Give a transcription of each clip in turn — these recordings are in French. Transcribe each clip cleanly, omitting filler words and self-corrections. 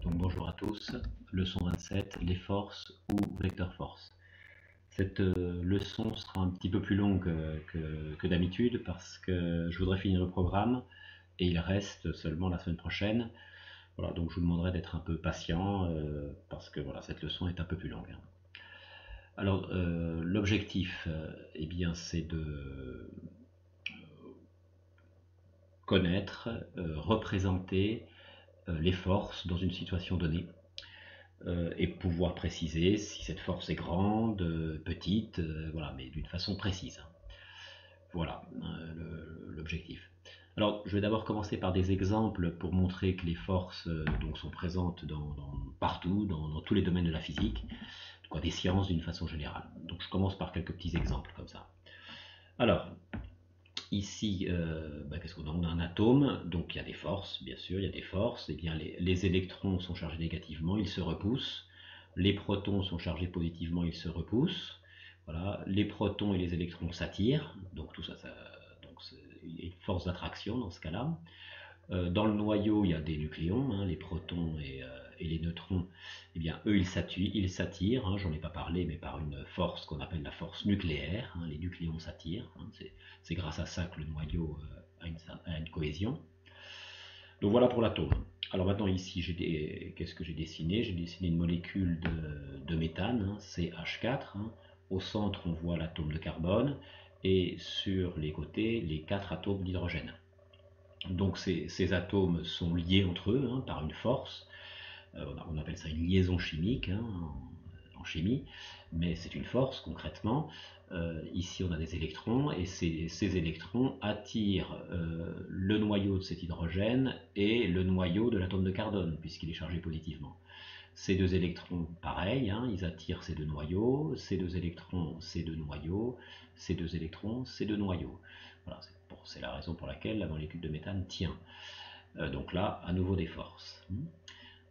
Donc bonjour à tous, leçon 27, les forces ou vecteurs force. Cette leçon sera un petit peu plus longue que d'habitude parce que je voudrais finir le programme et il reste seulement la semaine prochaine. Voilà, donc je vous demanderai d'être un peu patient parce que voilà, cette leçon est un peu plus longue. Alors l'objectif, eh bien, c'est de connaître, représenter les forces dans une situation donnée. Et pouvoir préciser si cette force est grande, petite, voilà, mais d'une façon précise. Voilà l'objectif. Alors, je vais d'abord commencer par des exemples pour montrer que les forces donc, sont présentes partout, dans tous les domaines de la physique, quoi, des sciences d'une façon générale. Donc, je commence par quelques petits exemples comme ça. Alors, ici, qu'est-ce qu'on a? On a un atome, donc il y a des forces, bien sûr, il y a des forces. Et bien, les électrons sont chargés négativement, ils se repoussent. Les protons sont chargés positivement, ils se repoussent. Voilà, les protons et les électrons s'attirent, donc tout ça, donc il y a une force d'attraction dans ce cas-là. Dans le noyau, il y a des nucléons, hein, les protons et les neutrons. Eh bien, eux, ils s'attirent, hein, j'en ai pas parlé, mais par une force qu'on appelle la force nucléaire. Hein, les nucléons s'attirent. Hein, c'est grâce à ça que le noyau a une cohésion. Donc voilà pour l'atome. Alors maintenant ici, qu'est-ce que j'ai dessiné? J'ai dessiné une molécule de méthane, hein, CH4. Hein. Au centre, on voit l'atome de carbone et sur les côtés, les 4 atomes d'hydrogène. Donc ces atomes sont liés entre eux hein, par une force. On appelle ça une liaison chimique hein, en chimie, mais c'est une force concrètement. Ici on a des électrons et ces électrons attirent le noyau de cet hydrogène et le noyau de l'atome de carbone puisqu'il est chargé positivement. Ces deux électrons, pareil, hein, ils attirent ces deux noyaux, ces deux électrons, ces deux noyaux, ces deux électrons, ces deux noyaux. Voilà, c'est la raison pour laquelle la molécule de méthane tient. Donc là, à nouveau des forces.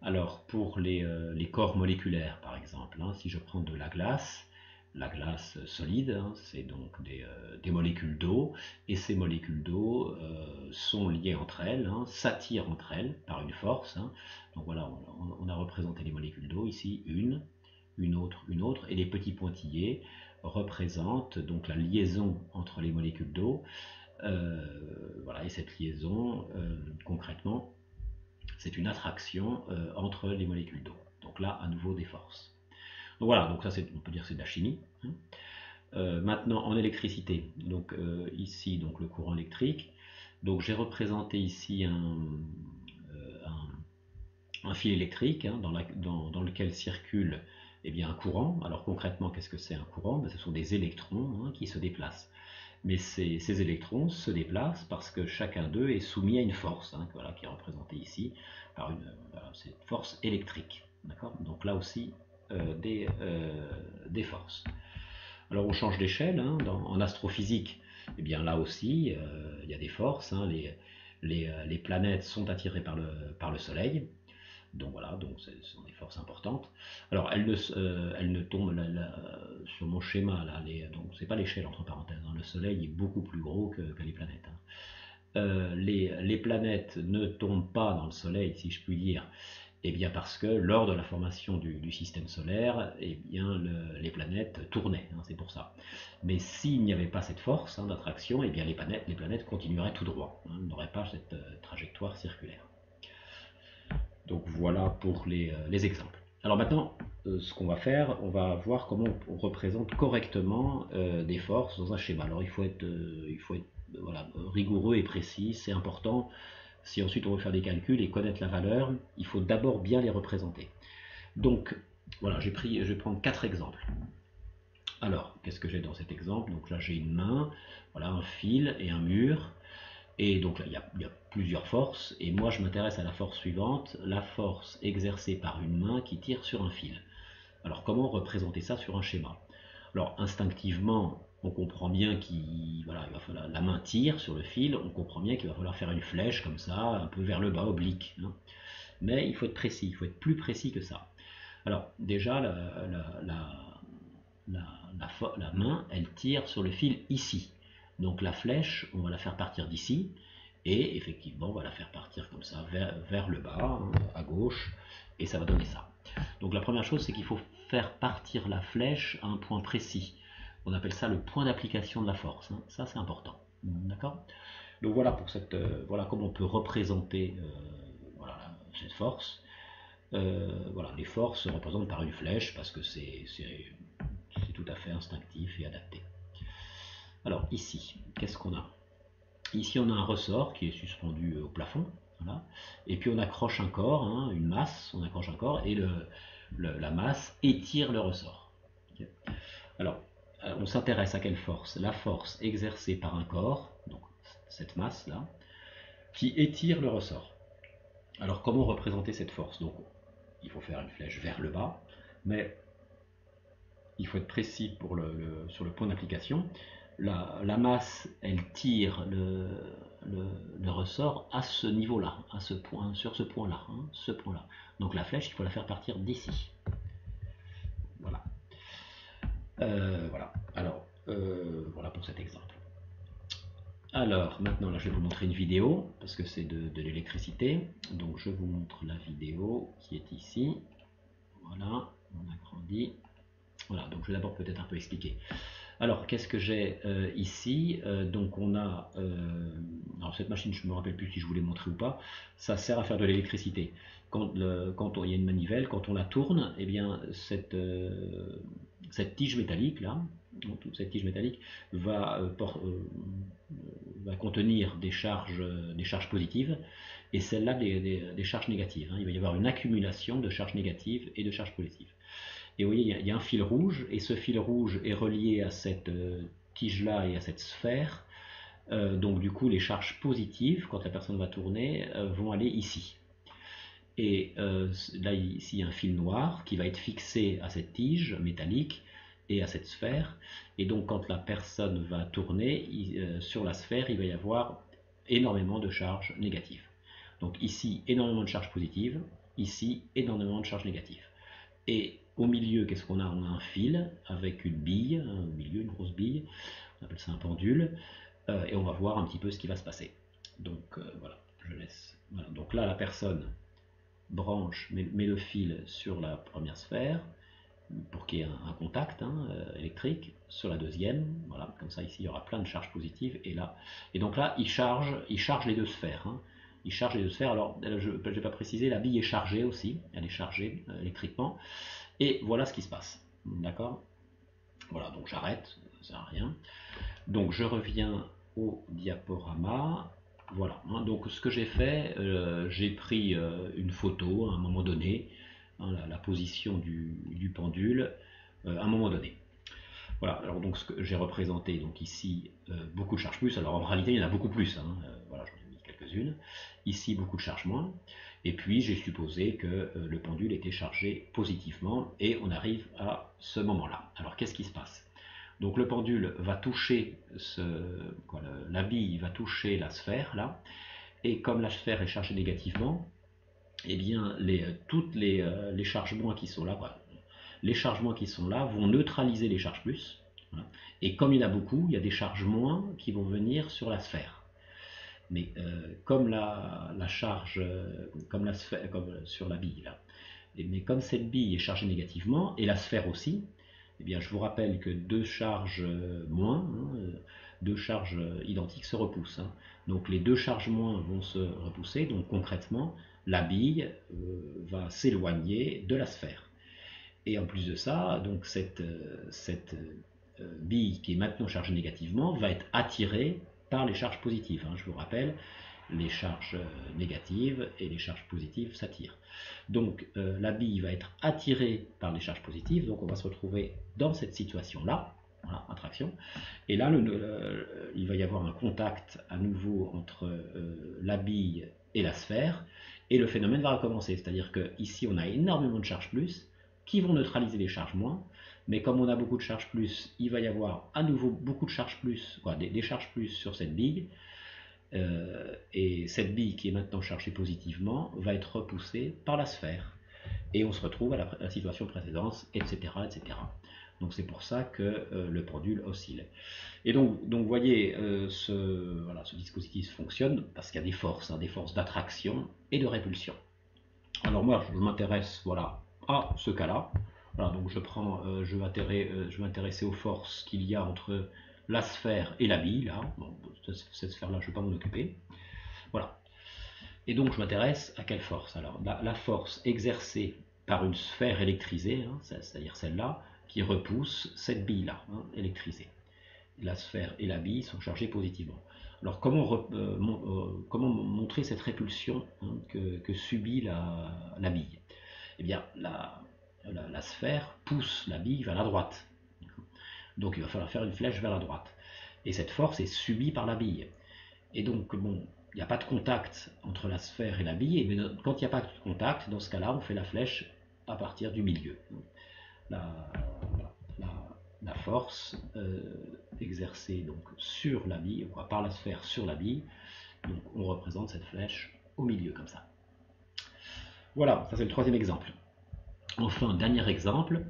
Alors, pour les corps moléculaires, par exemple, hein, si je prends de la glace solide, hein, c'est donc des molécules d'eau, et ces molécules d'eau sont liées entre elles, hein, s'attirent entre elles par une force. Hein. Donc voilà, on a représenté les molécules d'eau ici, une autre, et les petits pointillés représentent donc la liaison entre les molécules d'eau. Voilà, et cette liaison, concrètement, c'est une attraction entre les molécules d'eau. Donc là, à nouveau, des forces. Donc voilà, donc ça, on peut dire que c'est de la chimie. Hein. Maintenant, en électricité, donc ici, donc le courant électrique. Donc j'ai représenté ici un fil électrique hein, dans lequel circule eh bien, un courant. Alors concrètement, qu'est-ce que c'est un courant? Ben, ce sont des électrons hein, qui se déplacent. Mais ces électrons se déplacent parce que chacun d'eux est soumis à une force, hein, voilà, qui est représentée ici par cette force électrique. Donc là aussi, des forces. Alors on change d'échelle, hein, en astrophysique, eh bien là aussi, il y a des forces. Hein, les planètes sont attirées par le Soleil. Donc voilà, donc ce sont des forces importantes. Alors elles ne tombent sur mon schéma là, donc c'est pas l'échelle entre parenthèses. Hein, le Soleil est beaucoup plus gros que les planètes. Hein. Les planètes ne tombent pas dans le Soleil, si je puis dire, eh bien parce que lors de la formation du système solaire, eh bien les planètes tournaient, hein, c'est pour ça. Mais s'il n'y avait pas cette force hein, d'attraction, eh bien les planètes continueraient tout droit, hein, n'auraient pas cette trajectoire circulaire. Donc voilà pour les exemples. Alors maintenant, ce qu'on va faire, on va voir comment on représente correctement des forces dans un schéma. Alors il faut être voilà, rigoureux et précis, c'est important. Si ensuite on veut faire des calculs et connaître la valeur, il faut d'abord bien les représenter. Donc voilà, je vais prendre 4 exemples. Alors, qu'est-ce que j'ai dans cet exemple? Donc là j'ai une main, voilà, un fil et un mur. Et donc là, il y a plusieurs forces, et moi je m'intéresse à la force suivante, la force exercée par une main qui tire sur un fil. Alors comment représenter ça sur un schéma? Alors instinctivement, on comprend bien la main tire sur le fil, on comprend bien qu'il va falloir faire une flèche comme ça, un peu vers le bas, oblique. Hein. Mais il faut être précis, il faut être plus précis que ça. Alors déjà, la main, elle tire sur le fil ici. Donc la flèche, on va la faire partir d'ici, et effectivement, on va la faire partir comme ça, vers le bas, hein, à gauche, et ça va donner ça. Donc la première chose, c'est qu'il faut faire partir la flèche à un point précis. On appelle ça le point d'application de la force, hein. Ça c'est important. D'accord? Donc voilà pour cette, voilà comment on peut représenter voilà, cette force. Voilà, les forces se représentent par une flèche parce que c'est tout à fait instinctif et adapté. Alors ici, qu'est-ce qu'on a? Ici on a un ressort qui est suspendu au plafond, voilà. Et puis on accroche un corps, hein, une masse, on accroche un corps et la masse étire le ressort. Okay. Alors on s'intéresse à quelle force? La force exercée par un corps, donc cette masse là, qui étire le ressort. Alors comment représenter cette force? Donc il faut faire une flèche vers le bas, mais il faut être précis sur le point d'application. La masse, elle tire le ressort à ce niveau-là, à ce point, sur ce point-là, hein, ce point-là. Donc la flèche, il faut la faire partir d'ici. Voilà. Voilà. Alors, voilà pour cet exemple. Alors, maintenant, là, je vais vous montrer une vidéo, parce que c'est de l'électricité. Donc, je vous montre la vidéo qui est ici. Voilà, on agrandit. Voilà, donc je vais d'abord peut-être un peu expliquer. Alors, qu'est-ce que j'ai ici? Donc, on a... alors, cette machine, je ne me rappelle plus si je vous l'ai montré ou pas. Ça sert à faire de l'électricité. Quand il y a une manivelle, quand on la tourne, eh bien, cette tige métallique, là, donc, cette tige métallique va contenir des charges positives et celle-là des charges négatives, hein. Il va y avoir une accumulation de charges négatives et de charges positives. Et vous voyez, il y a un fil rouge, et ce fil rouge est relié à cette tige-là et à cette sphère. Donc du coup, les charges positives, quand la personne va tourner, vont aller ici. Et là, ici, il y a un fil noir qui va être fixé à cette tige métallique et à cette sphère. Et donc, quand la personne va tourner, sur la sphère, il va y avoir énormément de charges négatives. Donc ici, énormément de charges positives. Ici, énormément de charges négatives. Et au milieu, qu'est-ce qu'on a? On a un fil avec une bille, hein, au milieu, une grosse bille. On appelle ça un pendule. Et on va voir un petit peu ce qui va se passer. Donc voilà, je laisse. Voilà. Donc là, la personne branche, met le fil sur la première sphère pour qu'il y ait un contact, hein, électrique, sur la deuxième, voilà, comme ça ici il y aura plein de charges positives, et donc là il charge les deux sphères, hein. Il charge les deux sphères. Alors je n'ai pas précisé, la bille est chargée aussi, elle est chargée électriquement, et voilà ce qui se passe, d'accord? Voilà, donc j'arrête, ça sert à rien. Donc je reviens au diaporama. Voilà, hein, donc ce que j'ai fait, j'ai pris une photo à un moment donné, hein, la position du pendule à un moment donné. Voilà, alors donc ce que j'ai représenté donc ici beaucoup de charges plus, alors en réalité il y en a beaucoup plus, hein, voilà, j'en ai mis quelques-unes. Ici beaucoup de charges moins, et puis j'ai supposé que le pendule était chargé positivement, et on arrive à ce moment-là. Alors qu'est-ce qui se passe? Donc le pendule va toucher la bille va toucher la sphère là, et comme la sphère est chargée négativement, eh bien toutes les charges moins qui sont là, les charges moins qui sont là vont neutraliser les charges plus. Voilà. Et comme il y en a beaucoup, il y a des charges moins qui vont venir sur la sphère. Mais comme la charge, comme la sphère, comme sur la bille là, mais comme cette bille est chargée négativement, et la sphère aussi, eh bien, je vous rappelle que deux charges moins, hein, deux charges identiques se repoussent, hein. Donc les deux charges moins vont se repousser, donc concrètement, la bille va s'éloigner de la sphère. Et en plus de ça, donc cette bille qui est maintenant chargée négativement va être attirée par les charges positives, hein. Je vous rappelle, les charges négatives et les charges positives s'attirent. Donc la bille va être attirée par les charges positives, donc on va se retrouver dans cette situation-là, voilà, attraction, et là il va y avoir un contact à nouveau entre la bille et la sphère, et le phénomène va recommencer, c'est-à-dire qu'ici on a énormément de charges plus, qui vont neutraliser les charges moins, mais comme on a beaucoup de charges plus, il va y avoir à nouveau beaucoup de charges plus, des charges plus sur cette bille, et cette bille qui est maintenant chargée positivement va être repoussée par la sphère. Et on se retrouve à la situation précédente, etc., etc. Donc c'est pour ça que le pendule oscille. Et donc vous voyez, ce dispositif fonctionne parce qu'il y a des forces, hein, des forces d'attraction et de répulsion. Alors moi, je m'intéresse voilà, à ce cas-là. Voilà, donc je vais m'intéresser aux forces qu'il y a entre la sphère et la bille. Là. Bon, cette sphère-là, je ne vais pas m'en occuper. Voilà. Et donc je m'intéresse à quelle force? Alors la force exercée par une sphère électrisée, hein, c'est-à-dire celle-là, qui repousse cette bille-là, hein, électrisée. La sphère et la bille sont chargées positivement. Alors comment montrer cette répulsion, hein, que subit la bille? Eh bien la sphère pousse la bille vers la droite. Donc il va falloir faire une flèche vers la droite. Et cette force est subie par la bille. Et donc, bon, il n'y a pas de contact entre la sphère et la bille, mais quand il n'y a pas de contact, dans ce cas-là, on fait la flèche à partir du milieu. La, la, la force exercée donc sur la bille, quoi, par la sphère sur la bille, donc on représente cette flèche au milieu, comme ça. Voilà, ça c'est le troisième exemple. Enfin, dernier exemple,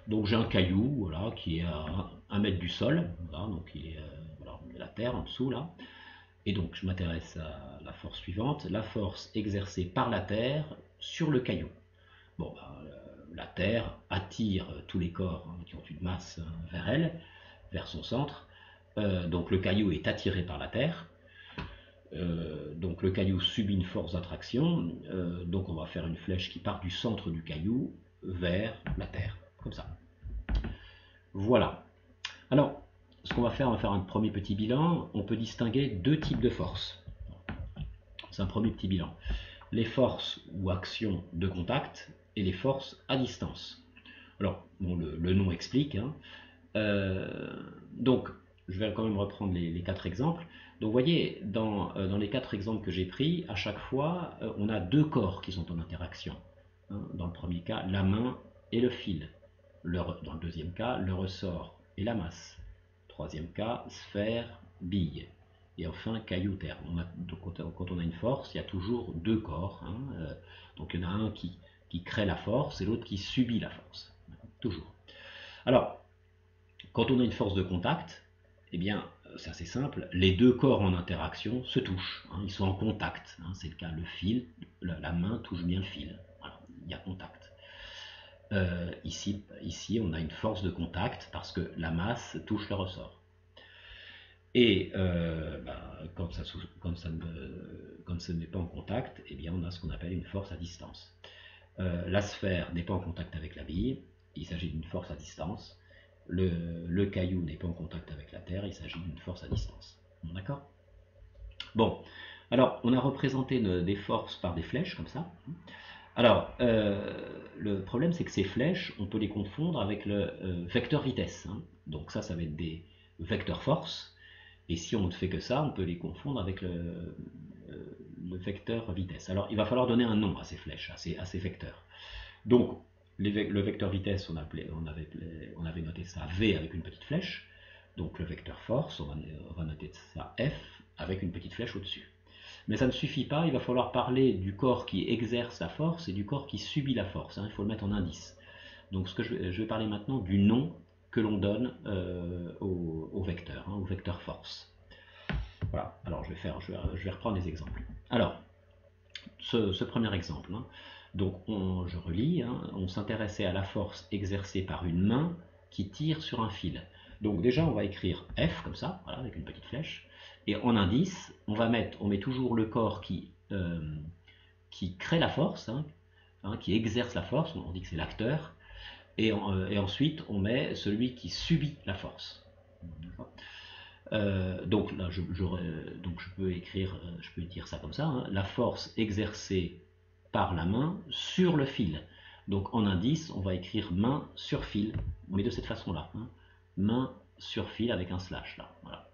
donc j'ai un caillou, voilà, qui est à 1 mètre du sol, voilà, donc il est, voilà, on met la terre en dessous, là. Et donc, je m'intéresse à la force suivante, la force exercée par la Terre sur le caillou. Bon, la Terre attire tous les corps, hein, qui ont une masse, vers elle, vers son centre. Donc, le caillou est attiré par la Terre. Donc, le caillou subit une force d'attraction. Donc, on va faire une flèche qui part du centre du caillou vers la Terre, comme ça. Voilà. Alors, ce qu'on va faire, on va faire un premier petit bilan. On peut distinguer deux types de forces. C'est un premier petit bilan. Les forces ou actions de contact et les forces à distance. Alors, bon, le nom explique. Hein. Donc, je vais quand même reprendre les 4 exemples. Donc, vous voyez, dans les 4 exemples que j'ai pris, à chaque fois, on a deux corps qui sont en interaction. Hein. Dans le premier cas, la main et le fil. Dans le deuxième cas, le ressort et la masse. Troisième cas, sphère, bille. Et enfin, caillou, terre. Donc, quand on a une force, il y a toujours deux corps. Hein, donc il y en a un qui crée la force et l'autre qui subit la force. Toujours. Alors, quand on a une force de contact, eh bien, c'est assez simple, les deux corps en interaction se touchent. Hein, ils sont en contact. Hein, c'est le cas, le fil, la main touche bien le fil. Voilà, il y a contact. Ici, on a une force de contact parce que la masse touche le ressort. Et quand ça n'est pas en contact, eh bien, on a ce qu'on appelle une force à distance. La sphère n'est pas en contact avec la bille, il s'agit d'une force à distance. Le caillou n'est pas en contact avec la terre, il s'agit d'une force à distance. D'accord? Bon, alors on a représenté des forces par des flèches, comme ça. Alors, le problème, c'est que ces flèches, on peut les confondre avec le vecteur vitesse. Hein. Donc ça va être des vecteurs force. Et si on ne fait que ça, on peut les confondre avec le vecteur vitesse. Alors, il va falloir donner un nom à ces flèches, à ces vecteurs. Donc, le vecteur vitesse, on avait noté ça V avec une petite flèche. Donc, le vecteur force, on va noter ça F avec une petite flèche au-dessus. Mais ça ne suffit pas, il va falloir parler du corps qui exerce la force et du corps qui subit la force. Hein, il faut le mettre en indice. Donc je vais parler maintenant du nom que l'on donne au vecteur, hein, au vecteur force. Voilà, alors je vais reprendre les exemples. Alors, ce premier exemple, hein, donc je relis, hein, on s'intéressait à la force exercée par une main qui tire sur un fil. Donc déjà, on va écrire F comme ça, voilà, avec une petite flèche. Et en indice, on met toujours le corps qui crée la force, hein, qui exerce la force, on dit que c'est l'acteur, et ensuite on met celui qui subit la force. Donc là, je peux dire ça comme ça, hein, la force exercée par la main sur le fil. Donc en indice, on va écrire main sur fil, mais de cette façon-là, hein, main sur fil avec un slash là. Voilà.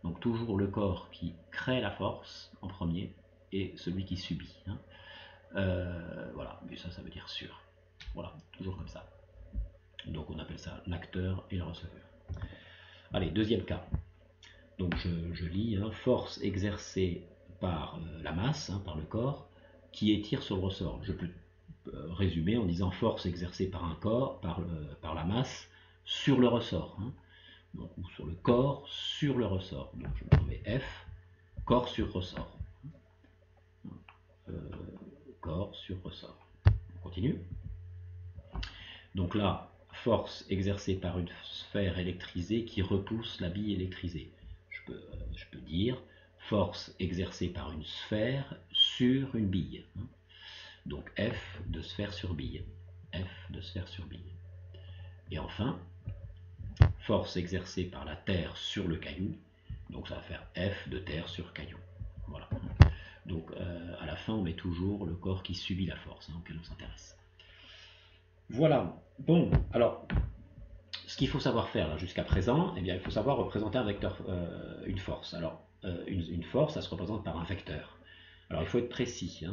Donc toujours le corps qui crée la force en premier et celui qui subit. Hein. Voilà, mais ça veut dire sur. Voilà, toujours comme ça. Donc on appelle ça l'acteur et le receveur. Allez, deuxième cas. Donc je lis, hein, force exercée par la masse, hein, par le corps, qui étire sur le ressort. Je peux résumer en disant force exercée par un corps, par la masse, sur le ressort. Hein. Donc, ou sur le corps, sur le ressort. Donc je mets F, corps sur ressort. Corps sur ressort. continue. Donc là, force exercée par une sphère électrisée qui repousse la bille électrisée. Je peux dire force exercée par une sphère sur une bille. Donc F de sphère sur bille. F de sphère sur bille. Et enfin, force exercée par la Terre sur le caillou. Donc ça va faire F de Terre sur caillou. Voilà. Donc à la fin, on met toujours le corps qui subit la force auquel on s'intéresse. Voilà. Bon, alors, ce qu'il faut savoir faire là jusqu'à présent, eh bien, il faut savoir représenter un vecteur, une force. Alors, une force, ça se représente par un vecteur. Alors, il faut être précis,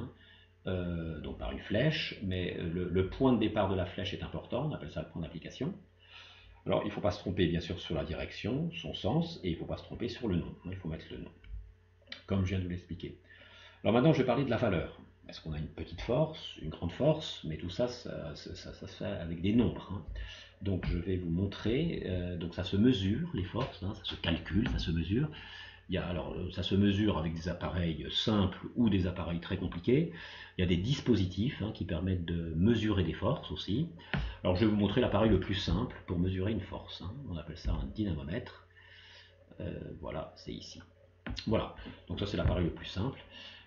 donc par une flèche, mais le point de départ de la flèche est important, on appelle ça le point d'application. Alors, il ne faut pas se tromper, bien sûr, sur la direction, son sens, et il ne faut pas se tromper sur le nom. Il faut mettre le nom, comme je viens de vous l'expliquer. Alors maintenant, je vais parler de la valeur. Est-ce qu'on a une petite force, une grande force? Mais tout ça, ça se fait avec des nombres. Donc je vais vous montrer, donc ça se mesure, les forces, ça se calcule, ça se mesure. Alors, ça se mesure avec des appareils simples ou des appareils très compliqués. Il y a des dispositifs qui permettent de mesurer des forces aussi. Alors je vais vous montrer l'appareil le plus simple pour mesurer une force. On appelle ça un dynamomètre. Voilà, c'est ici. Voilà, donc ça c'est l'appareil le plus simple.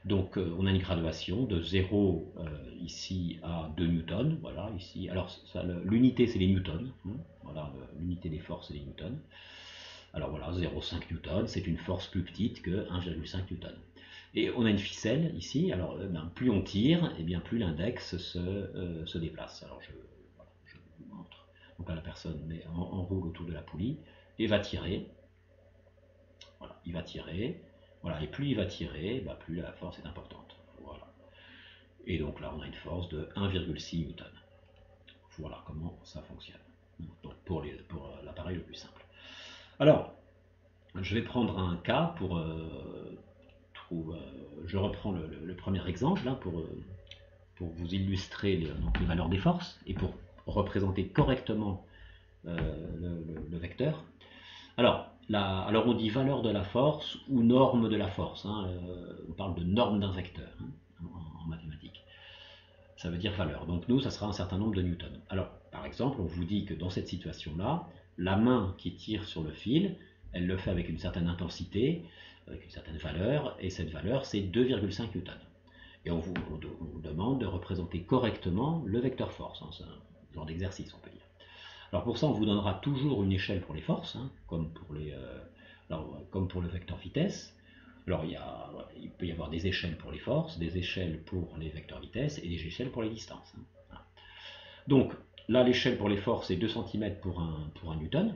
Donc on a une graduation de 0 ici à 2 newtons. Voilà, ici. Alors l'unité c'est les newtons. Voilà, l'unité des forces c'est les newtons. Alors voilà, 0,5 newton, c'est une force plus petite que 1,5 newton. Et on a une ficelle ici, alors plus on tire, et bien plus l'index se déplace. Alors je vous montre. Donc là la personne enroule autour de la poulie et va tirer. Voilà, il va tirer. Voilà, et plus il va tirer, plus la force est importante. Voilà. Et donc là on a une force de 1,6 newton. Voilà comment ça fonctionne. Donc pour l'appareil le plus simple. Alors, je vais prendre un cas pour je reprends le premier exemple là, pour vous illustrer les valeurs des forces et pour représenter correctement le vecteur. Alors on dit valeur de la force ou norme de la force. On parle de norme d'un vecteur en mathématiques. Ça veut dire valeur. Donc nous, ça sera un certain nombre de newtons. Alors, par exemple, on vous dit que dans cette situation-là, la main qui tire sur le fil, elle le fait avec une certaine intensité, avec une certaine valeur, et cette valeur, c'est 2,5 newtons. Et on vous demande de représenter correctement le vecteur force. C'est un genre d'exercice, on peut dire. Alors pour ça, on vous donnera toujours une échelle pour les forces, comme pour le vecteur vitesse. Alors il peut y avoir des échelles pour les forces, des échelles pour les vecteurs vitesse et des échelles pour les distances. Voilà. Donc là, l'échelle pour les forces est 2 cm pour un newton.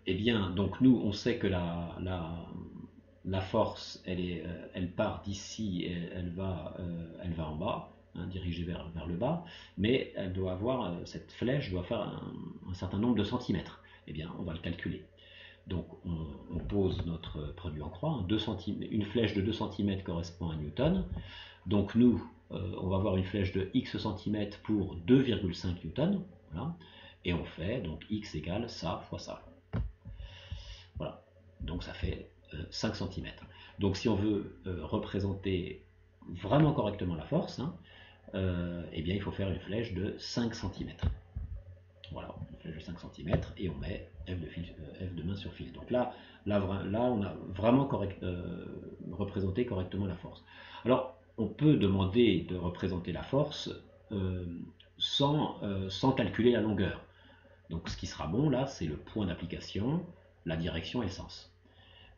Eh bien, donc nous, on sait que la force, elle part d'ici, elle va en bas, dirigée vers le bas, mais elle doit avoir, cette flèche doit faire un certain nombre de centimètres. Eh bien, on va le calculer. Donc, on pose notre produit en croix. Une flèche de 2 cm correspond à 1 newton. Donc, nous, on va avoir une flèche de x cm pour 2,5 newton. Voilà. Et on fait, donc, x égale ça fois ça. Voilà. Donc, ça fait 5 cm. Donc, si on veut représenter vraiment correctement la force, eh bien, il faut faire une flèche de 5 cm. Voilà, une flèche de 5 cm et on met F de main sur fil. Donc là on a vraiment représenté correctement la force. Alors, on peut demander de représenter la force sans calculer la longueur. Donc ce qui sera bon là, c'est le point d'application, la direction et le sens.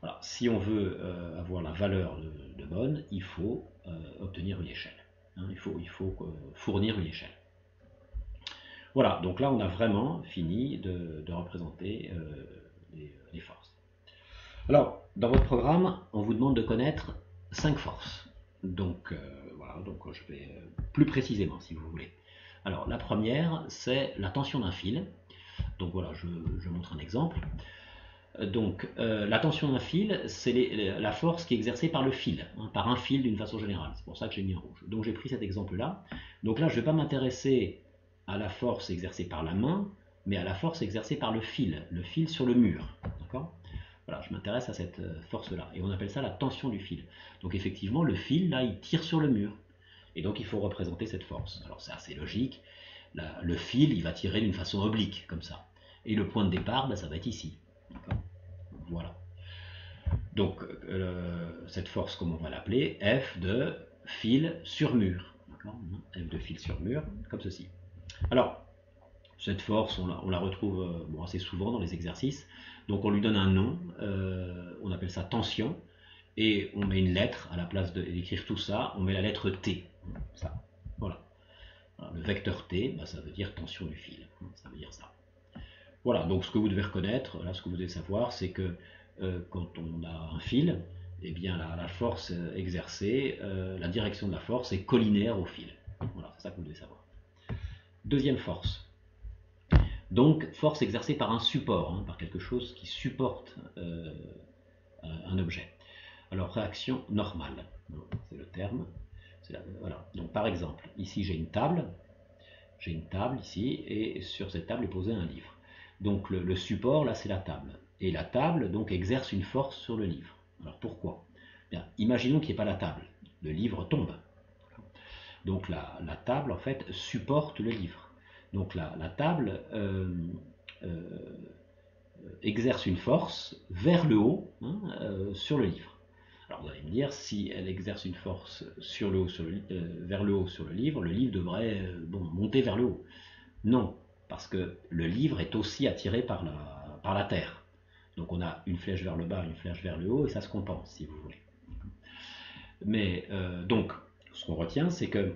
Voilà. Si on veut avoir la valeur de bonne, il faut obtenir une échelle. Il faut fournir une échelle. Voilà, donc là on a vraiment fini de représenter les forces. Alors, dans votre programme, on vous demande de connaître 5 forces. Donc voilà, donc je vais plus précisément si vous voulez. Alors la première, c'est la tension d'un fil. Donc voilà, je montre un exemple. Donc la tension d'un fil, c'est la force qui est exercée par le fil, par un fil d'une façon générale. C'est pour ça que j'ai mis en rouge. Donc j'ai pris cet exemple-là. Donc là, je ne vais pas m'intéresser à la force exercée par la main, mais à la force exercée par le fil sur le mur. D'accord ? Voilà, je m'intéresse à cette force-là. Et on appelle ça la tension du fil. Donc effectivement, le fil, là, il tire sur le mur. Et donc il faut représenter cette force. Alors c'est assez logique, le fil il va tirer d'une façon oblique, comme ça. Et le point de départ, ben, ça va être ici. Voilà. Donc cette force, comment on va l'appeler? F de fil sur mur. F de fil sur mur, comme ceci. Alors, cette force, on la retrouve bon, assez souvent dans les exercices. Donc on lui donne un nom, on appelle ça tension, et on met une lettre à la place d'écrire tout ça, on met la lettre T. Ça, voilà. Le vecteur T, bah, ça veut dire tension du fil. Ça veut dire ça. Voilà, donc ce que vous devez reconnaître, là, ce que vous devez savoir, c'est que quand on a un fil, eh bien la force exercée, la direction de la force est collinaire au fil. Voilà, c'est ça que vous devez savoir. Deuxième force. Donc, force exercée par un support, par quelque chose qui supporte un objet. Alors, réaction normale, c'est le terme. Voilà. Donc, par exemple, ici j'ai une table ici, et sur cette table est posé un livre. Donc, le support, là, c'est la table. Et la table, donc, exerce une force sur le livre. Alors, pourquoi? Bien, imaginons qu'il n'y ait pas la table. Le livre tombe. Donc, la table, en fait, supporte le livre. Donc, la table exerce une force vers le haut sur le livre. Alors vous allez me dire, si elle exerce une force sur le haut, vers le haut sur le livre devrait monter vers le haut. Non, parce que le livre est aussi attiré par la terre. Donc on a une flèche vers le bas, une flèche vers le haut, et ça se compense, si vous voulez. Mais donc, ce qu'on retient, c'est que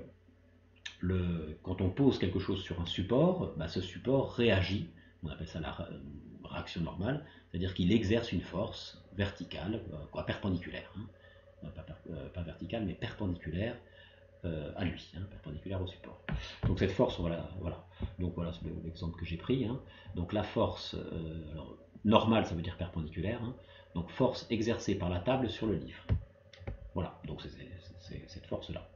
quand on pose quelque chose sur un support, bah, ce support réagit, on appelle ça la réaction normale, c'est-à-dire qu'il exerce une force verticale, perpendiculaire, pas verticale, mais perpendiculaire à lui, perpendiculaire au support. Donc cette force, voilà. Donc voilà, c'est l'exemple que j'ai pris. Donc la force normale, ça veut dire perpendiculaire. Donc force exercée par la table sur le livre. Voilà, donc c'est cette force-là.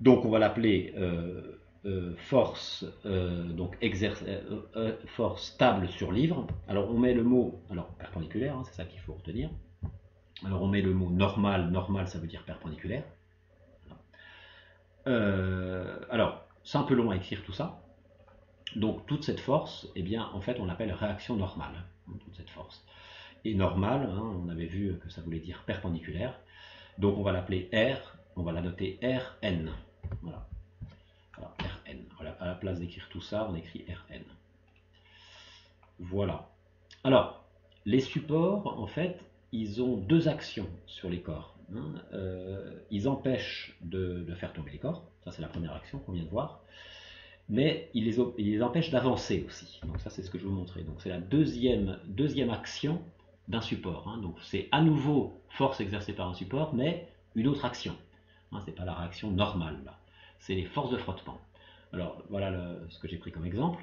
Donc on va l'appeler force, force table sur livre. Alors on met le mot, perpendiculaire, c'est ça qu'il faut retenir. Alors on met le mot normal, normal ça veut dire perpendiculaire. Alors c'est un peu long à écrire tout ça. Donc toute cette force, eh bien en fait on l'appelle réaction normale, toute cette force. Et normale, on avait vu que ça voulait dire perpendiculaire. Donc on va l'appeler R, on va la noter Rn. Voilà. Alors, Rn. Voilà, à la place d'écrire tout ça, on écrit Rn. Voilà. Alors, les supports, en fait, ils ont deux actions sur les corps. Ils empêchent de faire tomber les corps. Ça, c'est la première action qu'on vient de voir. Mais ils les empêchent d'avancer aussi. Donc ça, c'est ce que je vais vous montrer. Donc c'est la deuxième action d'un support. Donc c'est à nouveau force exercée par un support, mais une autre action. Ce n'est pas la réaction normale, là. C'est les forces de frottement. Alors voilà ce que j'ai pris comme exemple.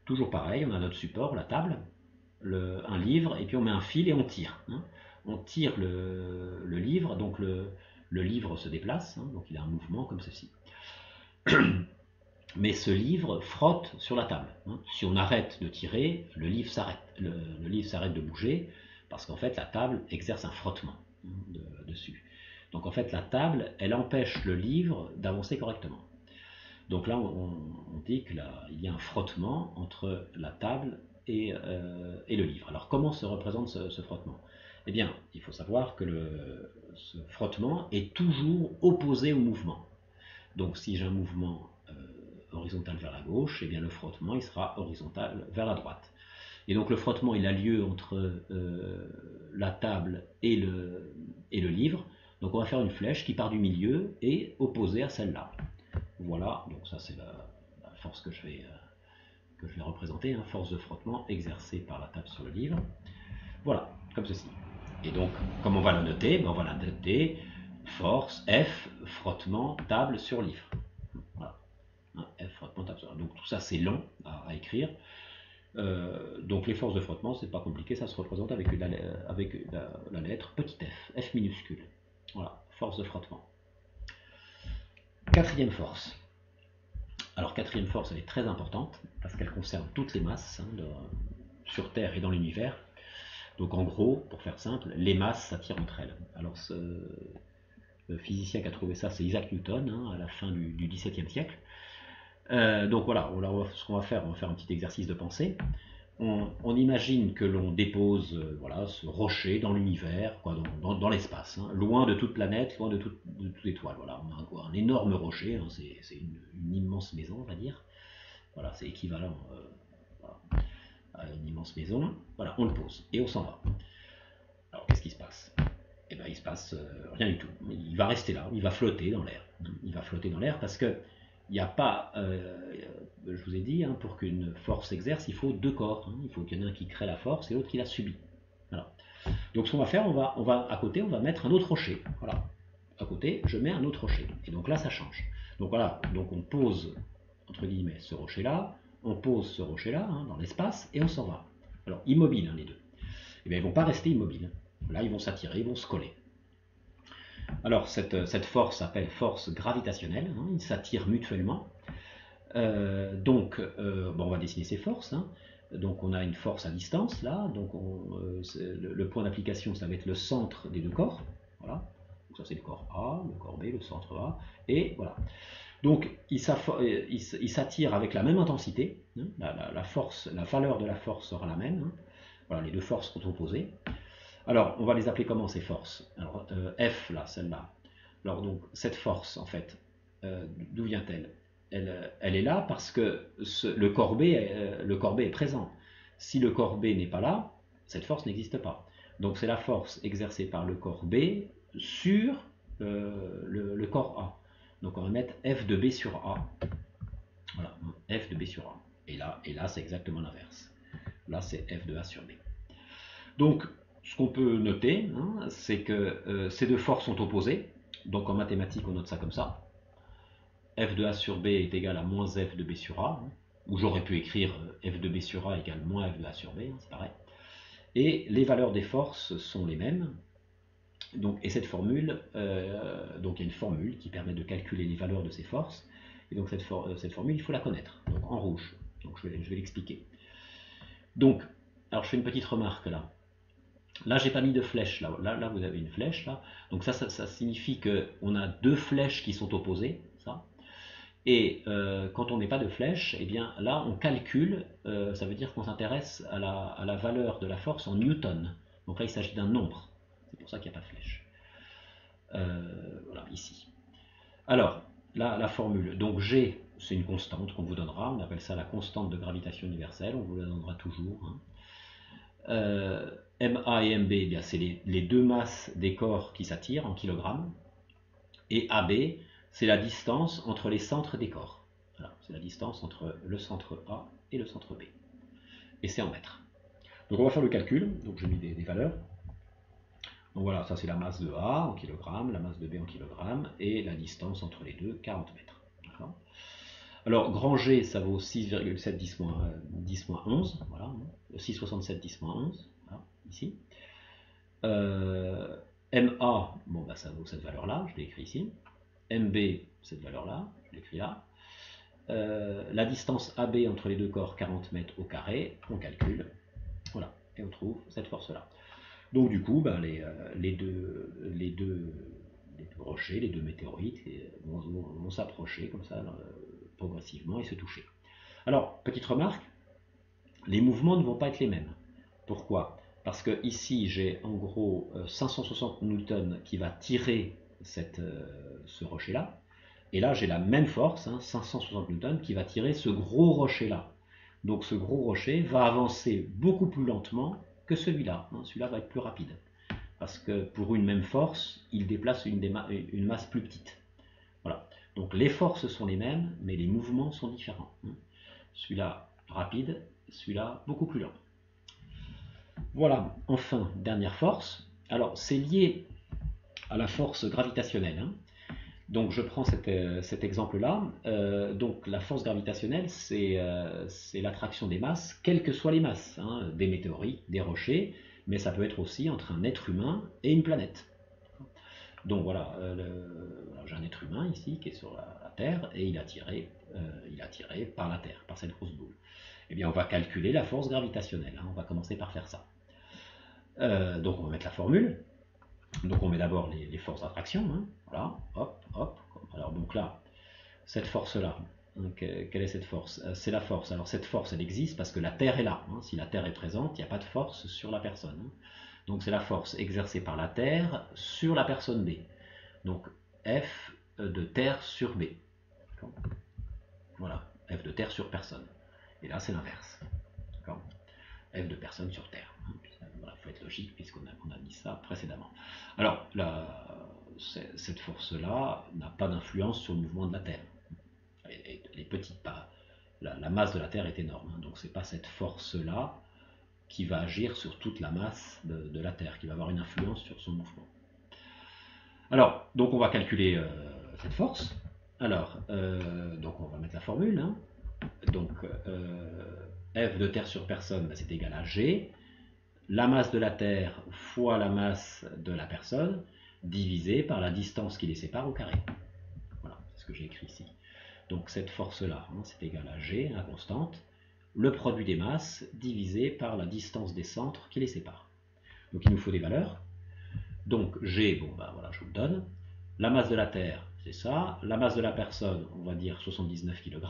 Toujours pareil, on a notre support, la table, un livre, et puis on met un fil et on tire. On tire le livre, donc le livre se déplace, donc il a un mouvement comme ceci. Mais ce livre frotte sur la table. Si on arrête de tirer, le livre s'arrête. Le livre s'arrête de bouger, parce qu'en fait la table exerce un frottement dessus. Donc en fait la table, elle empêche le livre d'avancer correctement. Donc là, on dit qu'il y a un frottement entre la table et le livre. Alors comment se représente ce frottement? Eh bien, il faut savoir que ce frottement est toujours opposé au mouvement. Donc si j'ai un mouvement horizontal vers la gauche, eh bien le frottement il sera horizontal vers la droite. Et donc le frottement il a lieu entre la table et le livre. Donc on va faire une flèche qui part du milieu et opposée à celle-là. Voilà, donc ça c'est la force que je vais représenter, force de frottement exercée par la table sur le livre. Voilà, comme ceci. Et donc, comme on va la noter, on va la noter force F, frottement, table sur livre. Voilà. F, frottement, table sur livre. Donc tout ça c'est long à écrire. Donc les forces de frottement, c'est pas compliqué, ça se représente avec la lettre petit f, F minuscule. Voilà, force de frottement. Quatrième force. Alors quatrième force, elle est très importante parce qu'elle concerne toutes les masses sur Terre et dans l'univers. Donc en gros, pour faire simple, les masses s'attirent entre elles. Alors physicien qui a trouvé ça, c'est Isaac Newton, hein, à la fin du XVIIe siècle. Donc voilà, ce qu'on va faire, on va faire un petit exercice de pensée. On imagine que l'on dépose voilà, ce rocher dans l'univers, dans l'espace, hein, loin de toute planète, loin de toute étoile. Voilà, on a un énorme rocher, hein, c'est une immense maison, on va dire. Voilà, c'est équivalent voilà, à une immense maison. Voilà, on le pose et on s'en va. Alors qu'est-ce qui se passe? Eh bien, il se passe rien du tout. Il va rester là, il va flotter dans l'air. Il va flotter dans l'air parce que il n'y a pas, je vous ai dit, hein, pour qu'une force exerce, il faut deux corps. Hein. Il faut qu'il y en ait un qui crée la force et l'autre qui la subit. Voilà. Donc ce qu'on va faire, à côté, on va mettre un autre rocher. Voilà. À côté, je mets un autre rocher. Et donc là, ça change. Donc voilà, donc on pose, entre guillemets, ce rocher-là, on pose ce rocher-là hein, dans l'espace et on s'en va. Alors, immobile, hein, les deux. Eh bien, ils ne vont pas rester immobiles. Là, ils vont s'attirer, ils vont se coller. Alors, cette force s'appelle force gravitationnelle, hein, ils s'attirent mutuellement. Bon, on va dessiner ces forces. Hein. Donc, on a une force à distance, là. Donc, le point d'application, ça va être le centre des deux corps. Voilà. Donc, ça, c'est le corps A, le corps B, le centre A. Et voilà. Donc, ils s'attirent avec la même intensité. Hein. La force, la valeur de la force sera la même. Hein. Voilà, les deux forces sont opposées. Alors, on va les appeler comment ces forces? Alors, F, là, celle-là. Alors, donc, cette force, en fait, d'où vient-elle? Elle est là parce que le corps B est présent. Si le corps B n'est pas là, cette force n'existe pas. Donc, c'est la force exercée par le corps B sur le corps A. Donc, on va mettre F de B sur A. Voilà, F de B sur A. Et là c'est exactement l'inverse. Là, c'est F de A sur B. Donc, ce qu'on peut noter, hein, c'est que ces deux forces sont opposées. Donc en mathématiques, on note ça comme ça. F de A sur B est égal à moins F de B sur A. Hein, ou j'aurais pu écrire F de B sur A égale moins F de A sur B, hein, c'est pareil. Et les valeurs des forces sont les mêmes. Donc, et cette formule, donc il y a une formule qui permet de calculer les valeurs de ces forces. Et donc cette formule, il faut la connaître, donc en rouge. Donc je vais l'expliquer. Donc, alors je fais une petite remarque là. Là, j'ai pas mis de flèche. Là, vous avez une flèche. Là. Donc ça signifie qu'on a deux flèches qui sont opposées. Ça. Et quand on n'est pas de flèche, eh bien là, on calcule. Ça veut dire qu'on s'intéresse à la valeur de la force en newton. Donc là, il s'agit d'un nombre. C'est pour ça qu'il n'y a pas de flèche. Voilà, ici. Alors, là, la formule. Donc G, c'est une constante qu'on vous donnera. On appelle ça la constante de gravitation universelle. On vous la donnera toujours. Hein. MA et MB, eh c'est les deux masses des corps qui s'attirent en kilogrammes. Et AB, c'est la distance entre les centres des corps. Voilà, c'est la distance entre le centre A et le centre B. Et c'est en mètres. Donc on va faire le calcul. Donc j'ai mis des valeurs. Donc voilà, ça c'est la masse de A en kilogrammes, la masse de B en kilogrammes, et la distance entre les deux, 40 mètres. Alors, grand G, ça vaut 6,7 10-11, voilà, 6,67 10-11, voilà, ici. MA, bon, bah, ça vaut cette valeur-là, je l'ai écrit ici. MB, cette valeur-là, je l'ai écrit là. La distance AB entre les deux corps, 40 mètres au carré, on calcule, voilà, et on trouve cette force-là. Donc du coup, bah, les deux rochers, les deux météorites vont s'approcher comme ça progressivement et se toucher. Alors, petite remarque, les mouvements ne vont pas être les mêmes. Pourquoi? Parce que ici, j'ai en gros 560 newtons qui va tirer ce rocher-là. Et là, j'ai la même force, hein, 560 newtons, qui va tirer ce gros rocher-là. Donc ce gros rocher va avancer beaucoup plus lentement que celui-là. Hein. Celui-là va être plus rapide. Parce que pour une même force, il déplace une masse plus petite. Voilà. Donc les forces sont les mêmes, mais les mouvements sont différents. Celui-là rapide, celui-là beaucoup plus lent. Voilà, enfin, dernière force. Alors c'est lié à la force gravitationnelle. Hein. Donc je prends cet exemple-là. Donc la force gravitationnelle, c'est l'attraction des masses, quelles que soient les masses, hein, des météorites, des rochers, mais ça peut être aussi entre un être humain et une planète. Donc voilà, j'ai un être humain ici qui est sur la Terre et il est attiré par la Terre, par cette grosse boule. Eh bien on va calculer la force gravitationnelle, hein, on va commencer par faire ça. Donc on va mettre la formule. Donc on met d'abord les forces d'attraction, hein, voilà, hop, hop. Alors donc là, cette force-là, hein, quelle est cette force? C'est la force. Alors cette force, elle existe parce que la Terre est là. Hein. Si la Terre est présente, il n'y a pas de force sur la personne. Hein. Donc c'est la force exercée par la Terre sur la personne B. Donc F de Terre sur B. Voilà, F de Terre sur personne. Et là, c'est l'inverse. F de personne sur Terre. Voilà, il faut être logique puisqu'on a dit ça précédemment. Alors, cette force-là n'a pas d'influence sur le mouvement de la Terre. Elle est petite, pas. La masse de la Terre est énorme. Hein, donc, c'est pas cette force-là qui va agir sur toute la masse de la Terre, qui va avoir une influence sur son mouvement. Alors, donc on va calculer cette force. Alors, donc on va mettre la formule. Hein. Donc, F de Terre sur personne, ben, c'est égal à G. La masse de la Terre fois la masse de la personne, divisé par la distance qui les sépare au carré. Voilà, c'est ce que j'ai écrit ici. Donc cette force-là, hein, c'est égal à G, la constante, le produit des masses divisé par la distance des centres qui les séparent. Donc il nous faut des valeurs. Donc G, bon ben voilà, je vous le donne. La masse de la Terre, c'est ça. La masse de la personne, on va dire 79 kg.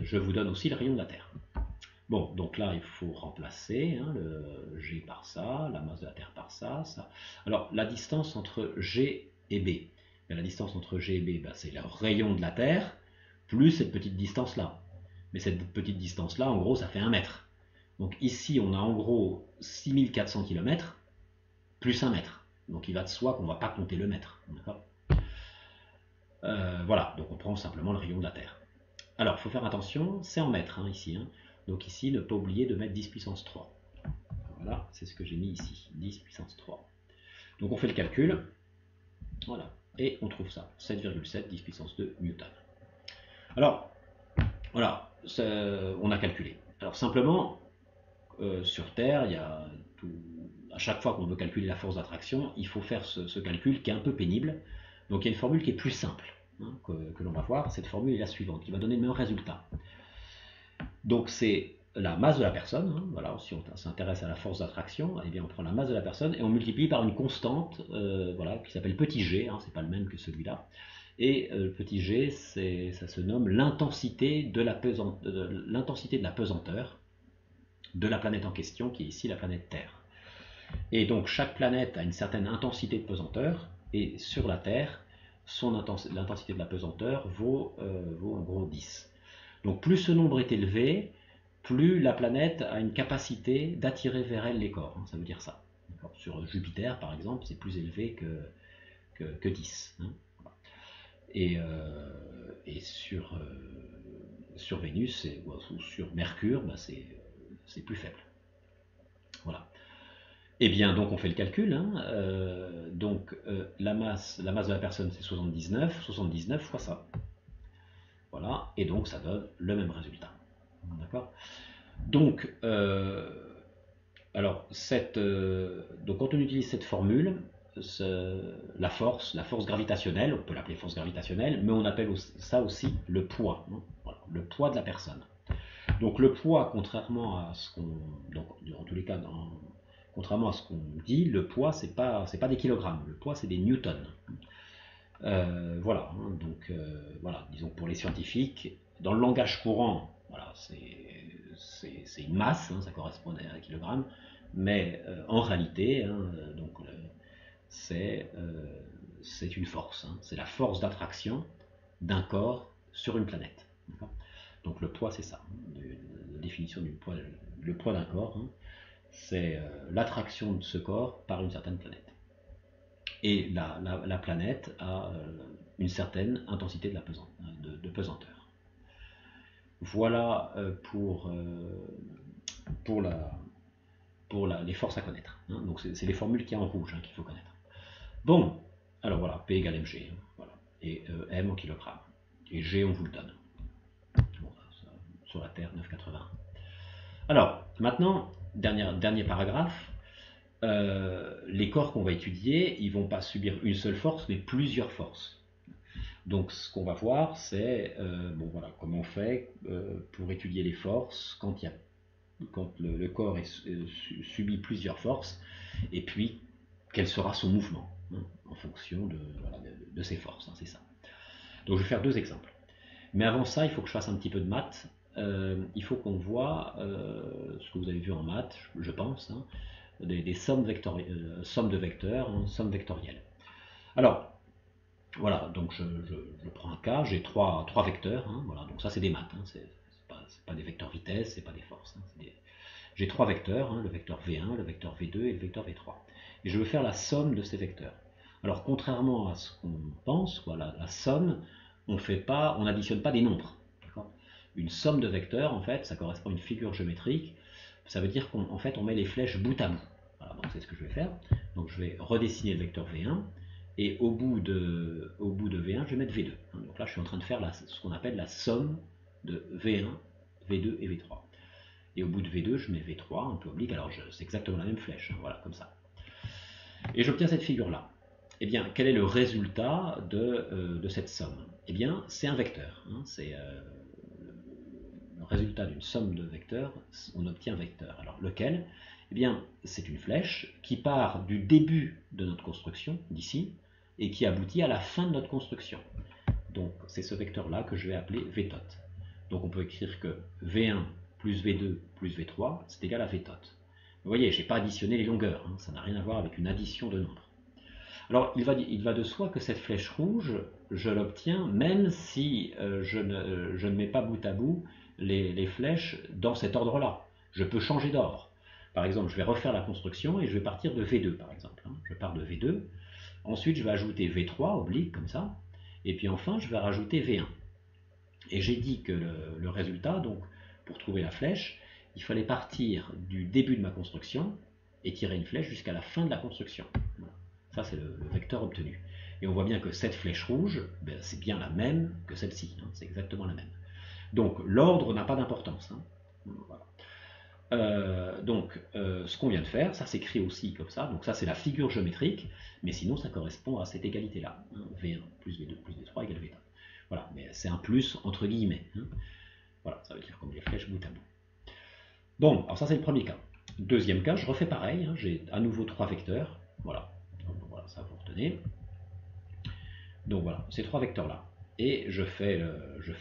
Je vous donne aussi le rayon de la Terre. Bon, donc là, il faut remplacer hein, le G par ça, la masse de la Terre par ça, ça. Alors, la distance entre G et B. La distance entre G et B, ben, c'est le rayon de la Terre, plus cette petite distance-là. Mais cette petite distance-là, en gros, ça fait 1 mètre. Donc ici, on a en gros 6400 km, plus 1 mètre. Donc il va de soi qu'on ne va pas compter le mètre. Voilà, donc on prend simplement le rayon de la Terre. Alors, il faut faire attention, c'est en mètres hein, ici. Hein. Donc ici, ne pas oublier de mettre 10 puissance 3. Voilà, c'est ce que j'ai mis ici, 10 puissance 3. Donc on fait le calcul, voilà, et on trouve ça, 7,7, 10 puissance 2 newton. Alors, voilà, on a calculé. Alors simplement, sur Terre, il y a tout, à chaque fois qu'on veut calculer la force d'attraction, il faut faire ce calcul qui est un peu pénible. Donc il y a une formule qui est plus simple, hein, que l'on va voir. Cette formule est la suivante, qui va donner le même résultat. Donc c'est la masse de la personne, hein, voilà, si on s'intéresse à la force d'attraction, eh bien on prend la masse de la personne et on multiplie par une constante voilà, qui s'appelle petit g, hein, c'est pas le même que celui-là. Et le petit g, ça se nomme l'intensité de la pesanteur de la planète en question, qui est ici la planète Terre. Et donc chaque planète a une certaine intensité de pesanteur, et sur la Terre, l'intensité de la pesanteur vaut en gros 10. Donc plus ce nombre est élevé, plus la planète a une capacité d'attirer vers elle les corps. Hein, ça veut dire ça. Sur Jupiter, par exemple, c'est plus élevé que 10. Hein. Et sur Vénus ou sur Mercure, bah, c'est plus faible. Voilà. Et bien, donc on fait le calcul. Hein, la masse de la personne, c'est 79 fois ça. Voilà, et donc ça donne le même résultat. D'accord. Donc, donc quand on utilise cette formule, la force gravitationnelle, on peut l'appeler force gravitationnelle, mais on appelle ça aussi le poids, hein, voilà, le poids de la personne. Donc le poids, contrairement à ce qu'on, donc en tous les cas, contrairement à ce qu'on dit, le poids c'est pas des kilogrammes, le poids c'est des newtons. Voilà, hein, donc voilà, disons pour les scientifiques, dans le langage courant, voilà, c'est une masse, hein, ça correspond à un kilogramme, mais en réalité, hein, c'est une force, hein, c'est la force d'attraction d'un corps sur une planète. Donc le poids, c'est ça, hein, la définition du poids, le poids d'un corps, hein, c'est l'attraction de ce corps par une certaine planète. Et la planète a une certaine intensité de pesanteur. Voilà pour les forces à connaître. Hein. Donc c'est les formules qu'il y a en rouge hein, qu'il faut connaître. Bon, alors voilà, P égale mg, hein, voilà. Et m en kilogrammes. Et g, on vous le donne. Bon, sur la Terre, 9,80. Alors, maintenant, dernier paragraphe. Les corps qu'on va étudier, ils ne vont pas subir une seule force, mais plusieurs forces. Donc ce qu'on va voir, c'est bon, voilà, comment on fait pour étudier les forces quand il y a quand le corps subit plusieurs forces, et puis quel sera son mouvement, hein, en fonction voilà, de ses forces, hein, c'est ça. Donc je vais faire deux exemples. Mais avant ça, il faut que je fasse un petit peu de maths. Il faut qu'on voit ce que vous avez vu en maths, je pense, hein, des sommes, sommes de vecteurs, hein, sommes vectorielles. Alors, voilà, donc je prends un cas, j'ai trois vecteurs, hein, voilà, donc ça c'est des maths, hein, c'est pas des vecteurs vitesse, c'est pas des forces. Hein, j'ai trois vecteurs, hein, le vecteur V1, le vecteur V2 et le vecteur V3. Et je veux faire la somme de ces vecteurs. Alors contrairement à ce qu'on pense, voilà, la somme, on n'additionne pas des nombres. Une somme de vecteurs, en fait, ça correspond à une figure géométrique. Ça veut dire qu'en fait, on met les flèches bout à bout. Voilà, donc c'est ce que je vais faire. Donc je vais redessiner le vecteur V1. Et au bout de V1, je vais mettre V2. Donc là, je suis en train de faire ce qu'on appelle la somme de V1, V2 et V3. Et au bout de V2, je mets V3, un peu oblique. Alors c'est exactement la même flèche, hein, voilà, comme ça. Et j'obtiens cette figure-là. Eh bien, quel est le résultat de cette somme? Eh bien, c'est un vecteur. Hein, c'est le résultat d'une somme de vecteurs, on obtient un vecteur. Alors, lequel? Eh bien, c'est une flèche qui part du début de notre construction, d'ici, et qui aboutit à la fin de notre construction. Donc, c'est ce vecteur-là que je vais appeler Vtot. Donc, on peut écrire que V1 plus V2 plus V3, c'est égal à Vtot. Vous voyez, je n'ai pas additionné les longueurs, hein, ça n'a rien à voir avec une addition de nombres. Alors, il va de soi que cette flèche rouge, je l'obtiens même si je ne mets pas bout à bout les flèches dans cet ordre-là. Je peux changer d'ordre. Par exemple, je vais refaire la construction et je vais partir de V2, par exemple. Hein. Je pars de V2. Ensuite, je vais ajouter V3, oblique, comme ça. Et puis enfin, je vais rajouter V1. Et j'ai dit que le résultat, donc, pour trouver la flèche, il fallait partir du début de ma construction et tirer une flèche jusqu'à la fin de la construction. Voilà. Ça, c'est le vecteur obtenu. Et on voit bien que cette flèche rouge, ben, c'est bien la même que celle-ci. Hein, c'est exactement la même. Donc, l'ordre n'a pas d'importance. Hein. Voilà. Ce qu'on vient de faire, ça s'écrit aussi comme ça. Donc, ça, c'est la figure géométrique. Mais sinon, ça correspond à cette égalité-là. Hein, V1 plus V2 plus V3 égale V1. Voilà, mais c'est un plus entre guillemets. Hein. Voilà, ça veut dire comme les flèches bout à bout. Bon, alors ça c'est le premier cas. Deuxième cas, je refais pareil. Hein, j'ai à nouveau trois vecteurs. Voilà, donc, voilà, ça vous retenez. Donc voilà, ces trois vecteurs-là. Et je fais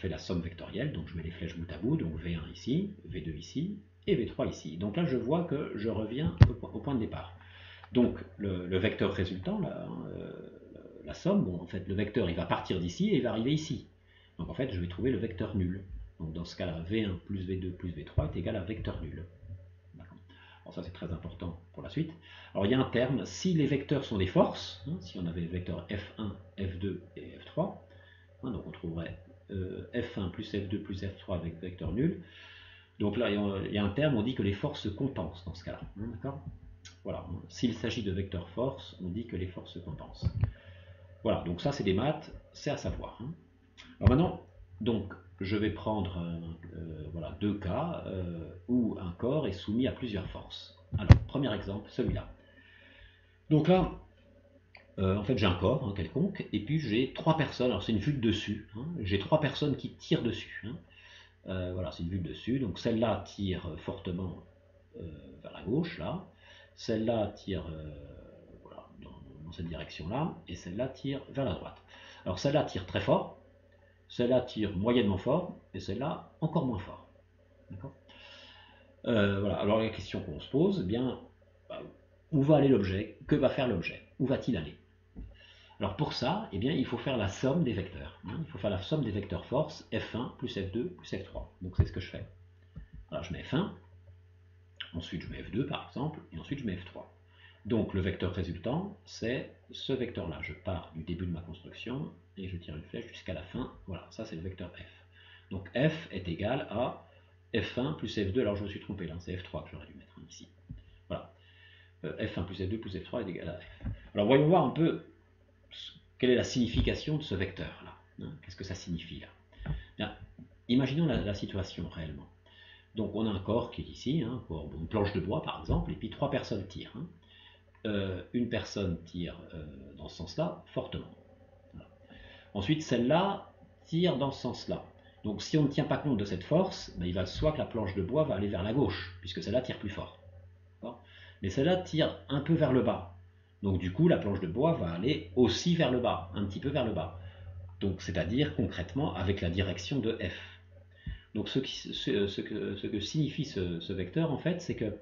la somme vectorielle, donc je mets les flèches bout à bout, donc V1 ici, V2 ici, et V3 ici. Donc là, je vois que je reviens au point de départ. Donc le vecteur résultant, là, la somme, bon, en fait, le vecteur, il va partir d'ici et il va arriver ici. Donc en fait, je vais trouver le vecteur nul. Donc dans ce cas-là, V1 plus V2 plus V3 est égal à vecteur nul. Alors ça, c'est très important pour la suite. Alors il y a un terme, si les vecteurs sont des forces, hein, si on avait les vecteurs F1, F2 et F3, hein, donc on trouverait F1 plus F2 plus F3 avec vecteur nul. Donc là, il y a un terme, on dit que les forces se compensent dans ce cas-là. Hein, d'accord ? Voilà, s'il s'agit de vecteurs forces, on dit que les forces se compensent. Voilà, donc ça c'est des maths, c'est à savoir. Hein. Alors maintenant, donc, je vais prendre voilà, deux cas où un corps est soumis à plusieurs forces. Alors, premier exemple, celui-là. Donc là, en fait, j'ai un corps hein, quelconque, et puis j'ai trois personnes, alors c'est une vue de dessus, hein, j'ai trois personnes qui tirent dessus. Hein. Voilà, c'est une vue de dessus, donc celle-là tire fortement vers la gauche, là, celle-là tire voilà, dans cette direction-là, et celle-là tire vers la droite. Alors celle-là tire très fort, celle-là tire moyennement fort, et celle-là encore moins fort. D'accord voilà. Alors la question qu'on se pose, eh bien, où va aller l'objet? Que va faire l'objet? Où va-t-il aller? Alors pour ça, eh bien, il faut faire la somme des vecteurs. Hein. Il faut faire la somme des vecteurs force, F1 plus F2 plus F3. Donc c'est ce que je fais. Alors je mets F1, ensuite je mets F2 par exemple, et ensuite je mets F3. Donc le vecteur résultant, c'est ce vecteur-là. Je pars du début de ma construction et je tire une flèche jusqu'à la fin. Voilà, ça c'est le vecteur F. Donc F est égal à F1 plus F2, alors je me suis trompé là, c'est F3 que j'aurais dû mettre ici. Voilà. F1 plus F2 plus F3 est égal à F. Alors voyons voir un peu quelle est la signification de ce vecteur-là. Hein. Qu'est-ce que ça signifie là? Bien, imaginons la situation réellement. Donc on a un corps qui est ici, hein, une planche de bois par exemple, et puis trois personnes tirent. Hein. Une personne tire dans ce sens-là fortement. Voilà. Ensuite, celle-là tire dans ce sens-là. Donc si on ne tient pas compte de cette force, ben, il va soit que la planche de bois va aller vers la gauche, puisque celle-là tire plus fort. Mais celle-là tire un peu vers le bas. Donc du coup, la planche de bois va aller aussi vers le bas, un petit peu vers le bas. Donc c'est-à-dire concrètement avec la direction de F. Donc ce que signifie ce vecteur, en fait, c'est que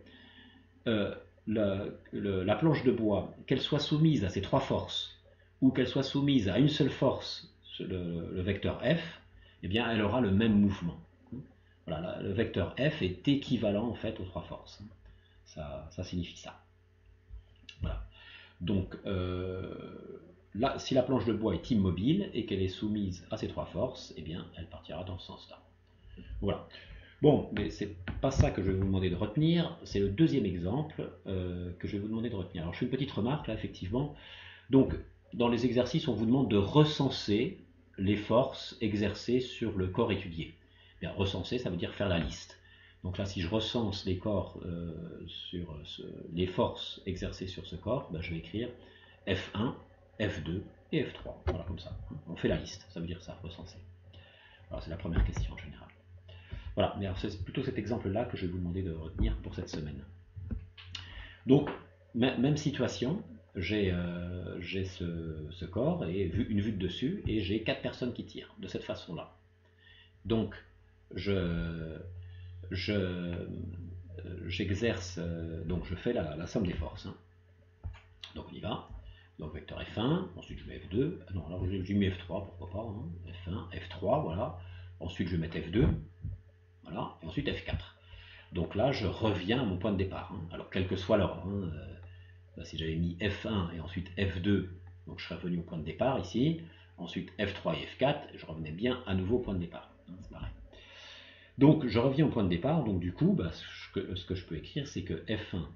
la planche de bois, qu'elle soit soumise à ces trois forces, ou qu'elle soit soumise à une seule force, le vecteur F, eh bien elle aura le même mouvement. Voilà, le vecteur F est équivalent en fait aux trois forces. Ça signifie ça. Voilà. Donc là, si la planche de bois est immobile et qu'elle est soumise à ces trois forces, eh bien elle partira dans ce sens-là. Voilà. Bon, mais c'est pas ça que je vais vous demander de retenir, c'est le deuxième exemple que je vais vous demander de retenir. Alors je fais une petite remarque là, effectivement. Donc, dans les exercices, on vous demande de recenser les forces exercées sur le corps étudié. Bien, recenser, ça veut dire faire la liste. Donc là, si je recense les corps les forces exercées sur ce corps, ben, je vais écrire F1, F2 et F3. Voilà, comme ça. On fait la liste, ça veut dire ça, recenser. Alors c'est la première question en général. Voilà, mais c'est plutôt cet exemple-là que je vais vous demander de retenir pour cette semaine. Donc, même situation, j'ai ce corps et une vue de dessus et j'ai 4 personnes qui tirent de cette façon-là. Donc, j'exerce, donc je fais la somme des forces. Hein. Donc on y va. Donc vecteur F1, ensuite je mets F2, non alors j'ai mis F3, pourquoi pas, hein. F1, F3, voilà. Ensuite je vais mettre F2, voilà, et ensuite F4. Donc là, je reviens à mon point de départ. Hein. Alors, quel que soit l'ordre. Hein, là, si j'avais mis F1 et ensuite F2, donc je serais revenu au point de départ ici. Ensuite F3 et F4, je revenais bien à nouveau au point de départ. Hein, c'est pareil. Donc, je reviens au point de départ. Donc, du coup, bah, ce que je peux écrire, c'est que F1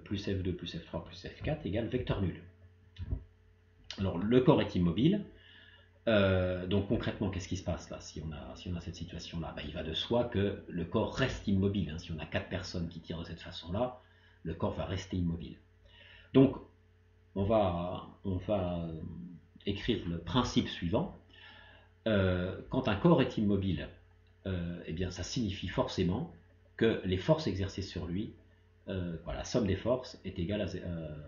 plus F2 plus F3 plus F4 égale vecteur nul. Alors, le corps est immobile. Donc concrètement, qu'est-ce qui se passe là si on a cette situation-là? Il va de soi que le corps reste immobile. Hein. Si on a 4 personnes qui tirent de cette façon-là, le corps va rester immobile. Donc on va écrire le principe suivant. Quand un corps est immobile, eh bien ça signifie forcément que les forces exercées sur lui, la somme des forces est égale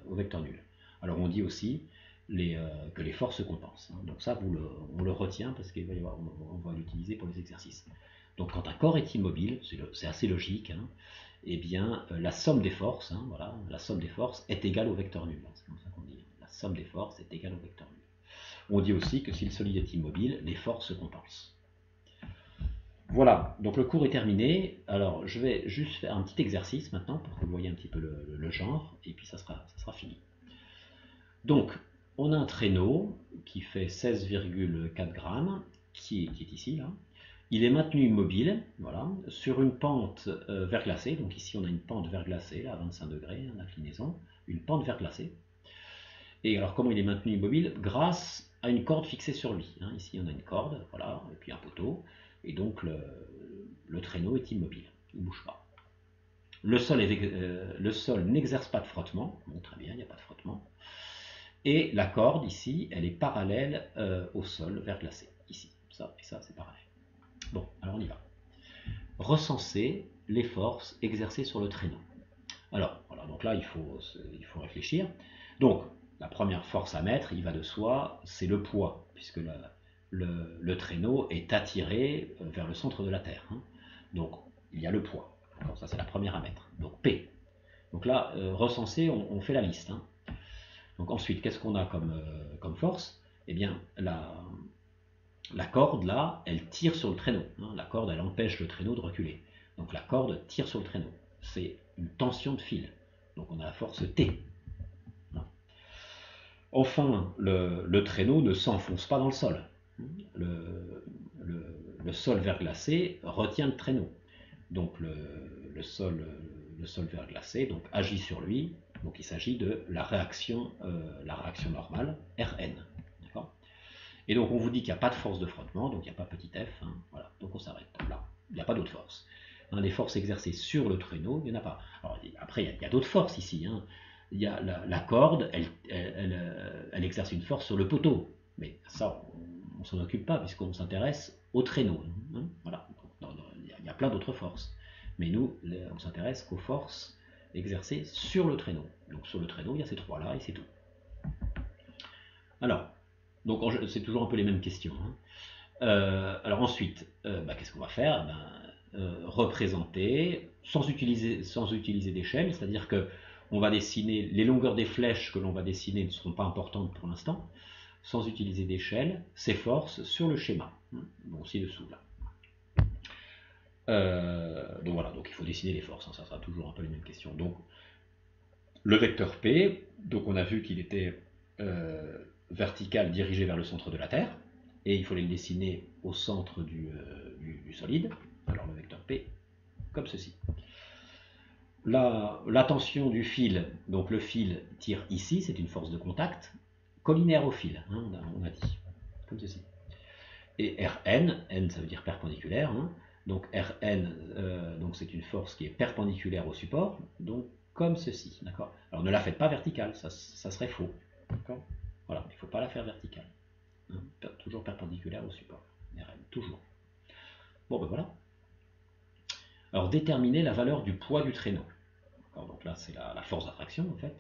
au vecteur nul. Alors on dit aussi que les forces se compensent. Hein. Donc ça, on le retient parce qu'on va l'utiliser pour les exercices. Donc quand un corps est immobile, c'est assez logique, hein, eh bien la somme des forces, hein, voilà, la somme des forces est égale au vecteur nul. Hein, c'est comme ça qu'on dit. La somme des forces est égale au vecteur nul. On dit aussi que si le solide est immobile, les forces se compensent. Voilà, donc le cours est terminé. Alors je vais juste faire un petit exercice maintenant pour que vous voyez un petit peu le genre, et puis ça sera fini. Donc, on a un traîneau qui fait 16,4 grammes, qui est ici, là. Il est maintenu immobile, voilà, sur une pente verglacée. Donc ici, on a une pente verglacée, là, à 25 degrés, hein, d'inclinaison, une pente verglacée. Et alors, comment il est maintenu immobile? Grâce à une corde fixée sur lui. Hein. Ici, on a une corde, voilà, et puis un poteau. Et donc, le traîneau est immobile, il ne bouge pas. Le sol n'exerce pas de frottement. Bon, très bien, il n'y a pas de frottement. Et la corde, ici, elle est parallèle au sol verglacé. Ici, ça et ça, c'est pareil. Bon, alors on y va. Recenser les forces exercées sur le traîneau. Alors, voilà, donc là, il faut réfléchir. Donc, la première force à mettre, il va de soi, c'est le poids, puisque le traîneau est attiré vers le centre de la Terre. Hein. Donc, il y a le poids. Alors, ça, c'est la première à mettre. Donc, P. Donc là, recenser, on fait la liste. Hein. Donc ensuite, qu'est-ce qu'on a comme force? Eh bien, la corde, là, elle tire sur le traîneau. Hein. La corde, elle empêche le traîneau de reculer. Donc la corde tire sur le traîneau. C'est une tension de fil. Donc on a la force T. Voilà. Enfin, le traîneau ne s'enfonce pas dans le sol. Le sol verglacé retient le traîneau. Donc le sol verglacé donc, agit sur lui. Donc il s'agit de la réaction normale, Rn. Et donc on vous dit qu'il n'y a pas de force de frottement, donc il n'y a pas petit f. Hein, voilà, donc on s'arrête là. Il n'y a pas d'autre force. Hein, les forces exercées sur le traîneau, il n'y en a pas. Alors, après, il y a d'autres forces ici. Hein. Il y a la corde, elle exerce une force sur le poteau. Mais ça, on ne s'en occupe pas puisqu'on s'intéresse au traîneau. Hein, voilà. Il y a plein d'autres forces. Mais nous, on s'intéresse aux forces exercées sur le traîneau. Donc sur le traîneau, il y a ces trois-là et c'est tout. Alors, donc c'est toujours un peu les mêmes questions. Hein. Alors ensuite, qu'est-ce qu'on va faire? Représenter sans utiliser d'échelle, c'est-à-dire que on va dessiner, les longueurs des flèches que l'on va dessiner ne seront pas importantes pour l'instant, sans utiliser d'échelle, ces forces sur le schéma, bon, ci-dessous là. Donc voilà, donc il faut dessiner les forces, hein, ça sera toujours un peu les mêmes questions. Donc le vecteur P, donc on a vu qu'il était vertical dirigé vers le centre de la Terre, et il fallait le dessiner au centre du solide. Alors le vecteur P, comme ceci. La tension du fil, donc le fil tire ici, c'est une force de contact, collinaire au fil, hein, on a dit, comme ceci. Et Rn, N ça veut dire perpendiculaire, hein, donc Rn, donc c'est une force qui est perpendiculaire au support, donc comme ceci, d'accord. Alors ne la faites pas verticale, ça serait faux, d'accord. Voilà, il ne faut pas la faire verticale, hein, toujours perpendiculaire au support, Rn, toujours. Bon ben voilà. Alors déterminer la valeur du poids du traîneau. Donc là c'est la force d'attraction en fait.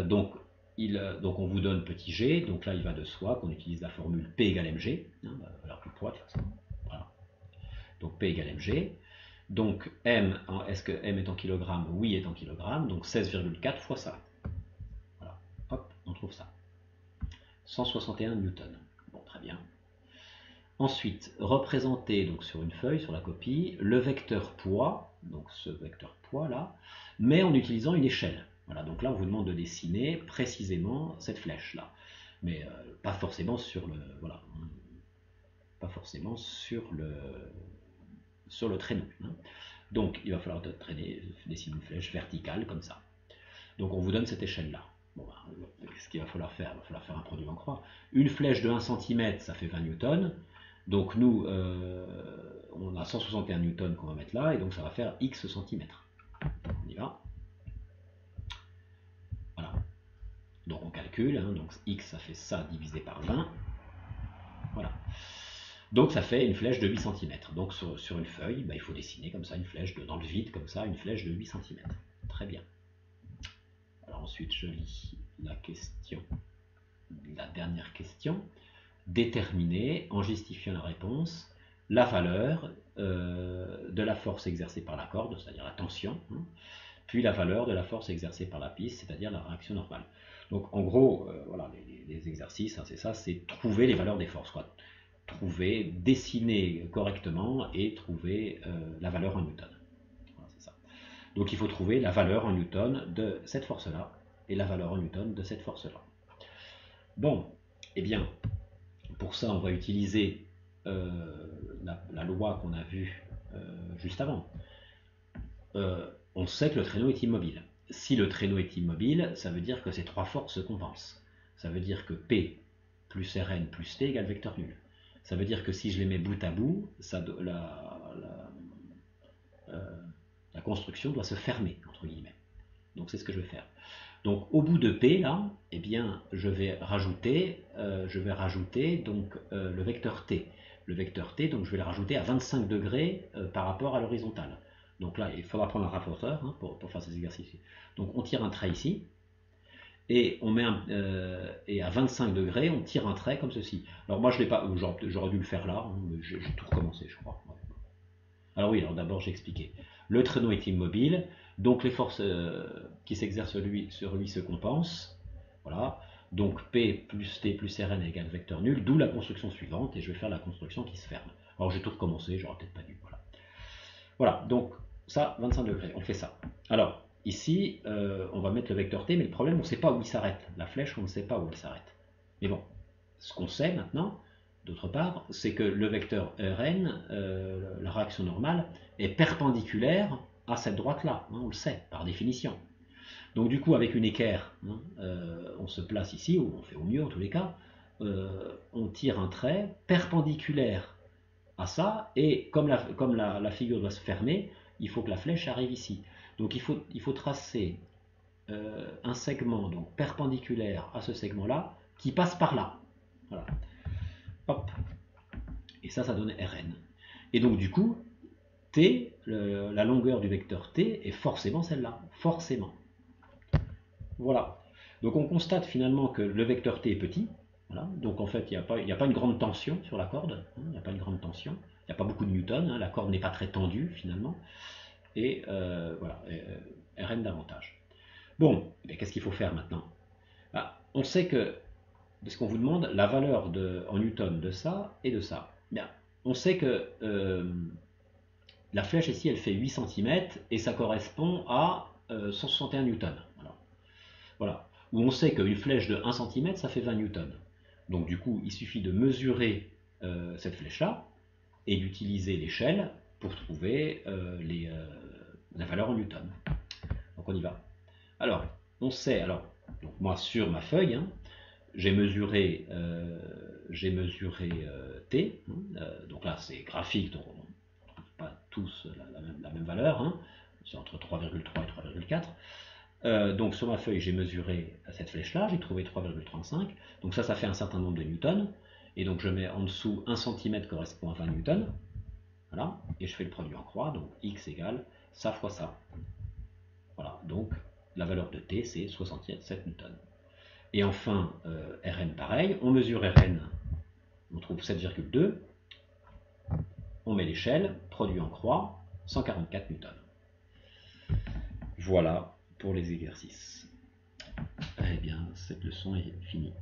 Donc on vous donne petit g, donc là il va de soi qu'on utilise la formule P égale mg, hein, la valeur du poids de toute façon. Voilà. Donc P égale mg. Donc M, est-ce que M est en kilogrammes? Oui, est en kilogrammes, donc 16,4 fois ça. Voilà, hop, on trouve ça. 161 newtons. Bon, très bien. Ensuite, représenter donc sur une feuille, sur la copie, le vecteur poids, donc ce vecteur poids là, mais en utilisant une échelle. Voilà, donc là on vous demande de dessiner précisément cette flèche là, mais pas forcément sur le, voilà, pas forcément sur le traîneau. Hein. Donc il va falloir dessiner une flèche verticale comme ça. Donc on vous donne cette échelle là. Bon, qu'est-ce qu'il va falloir faire? Il va falloir faire un produit en croix. Une flèche de 1 cm, ça fait 20 newtons. Donc nous, on a 161 newtons qu'on va mettre là, et donc ça va faire X centimètres. On y va. Voilà. Donc on calcule, hein, donc X ça fait ça divisé par 20. Voilà. Donc ça fait une flèche de 8 cm. Donc sur une feuille, il faut dessiner comme ça une flèche dans le vide, comme ça, une flèche de 8 cm. Très bien. Alors ensuite je lis la question, la dernière question. Déterminer, en justifiant la réponse, la valeur de la force exercée par la corde, c'est-à-dire la tension, hein, puis la valeur de la force exercée par la piste, c'est-à-dire la réaction normale. Donc en gros, voilà, les exercices, hein, c'est ça, c'est trouver les valeurs des forces, quoi. Trouver, dessiner correctement et trouver la valeur en newton. Voilà, c'est ça. Donc il faut trouver la valeur en newton de cette force-là et la valeur en newton de cette force-là. Bon, eh bien, pour ça, on va utiliser la loi qu'on a vue juste avant. On sait que le traîneau est immobile. Si le traîneau est immobile, ça veut dire que ces trois forces se compensent. Ça veut dire que P plus Rn plus T égale vecteur nul. Ça veut dire que si je les mets bout à bout, la construction doit se fermer, entre guillemets. Donc c'est ce que je vais faire. Donc au bout de P là, eh bien je vais rajouter donc le vecteur T. Le vecteur T, donc je vais le rajouter à 25 degrés par rapport à l'horizontale. Donc là, il faudra prendre un rapporteur hein, pour faire ces exercices. Donc on tire un trait ici, et on met et à 25 degrés, on tire un trait comme ceci. Alors moi je l'ai pas, j'aurais dû le faire là, hein, mais j'ai tout recommencé, je crois. Ouais. Alors oui, alors d'abord j'ai expliqué. Le traîneau est immobile, donc les forces qui s'exercent sur lui se compensent. Voilà. Donc P plus T plus Rn égale vecteur nul, d'où la construction suivante, et je vais faire la construction qui se ferme. Alors j'ai tout recommencé, j'aurais peut-être pas dû. Voilà. Voilà, donc ça, 25 degrés, on fait ça. Alors, ici, on va mettre le vecteur T, mais le problème, on ne sait pas où il s'arrête. La flèche, on ne sait pas où elle s'arrête. Mais bon, ce qu'on sait maintenant, d'autre part, c'est que le vecteur Rn, la réaction normale, est perpendiculaire à cette droite-là, hein, on le sait, par définition. Donc du coup, avec une équerre, hein, on se place ici, ou on fait au mieux en tous les cas, on tire un trait perpendiculaire à ça, et comme la figure doit se fermer, il faut que la flèche arrive ici. Donc il faut tracer un segment donc perpendiculaire à ce segment-là, qui passe par là. Voilà. Hop. Et ça donne Rn. Et donc du coup, t, la longueur du vecteur t est forcément celle-là. Forcément. Voilà. Donc on constate finalement que le vecteur t est petit. Voilà. Donc en fait, il n'y a pas une grande tension sur la corde. Il n'y a pas une grande tension. Il n'y a pas beaucoup de newton. La corde n'est pas très tendue finalement. Et voilà, Rn davantage. Bon, qu'est-ce qu'il faut faire maintenant? On sait que, parce qu'on vous demande la valeur en newton de ça et de ça. Bien, on sait que la flèche ici, elle fait 8 cm et ça correspond à 161 newtons. Voilà. Où on sait qu'une flèche de 1 cm, ça fait 20 newtons. Donc du coup, il suffit de mesurer cette flèche-là et d'utiliser l'échelle pour trouver la valeur en newton. Donc on y va. Alors, on sait, donc moi sur ma feuille, hein, j'ai mesuré T, donc là c'est graphique, donc on ne trouve pas tous la même valeur, hein, c'est entre 3,3 et 3,4. Donc sur ma feuille j'ai mesuré cette flèche-là, j'ai trouvé 3,35, donc ça fait un certain nombre de newtons, et donc je mets en dessous 1 cm correspond à 20 newtons, voilà, et je fais le produit en croix, donc x égale ça fois ça. Voilà, donc la valeur de T c'est 67 newtons. Et enfin, Rn pareil, on mesure Rn, on trouve 7,2, on met l'échelle, produit en croix, 144 newtons. Voilà pour les exercices. Eh bien, cette leçon est finie.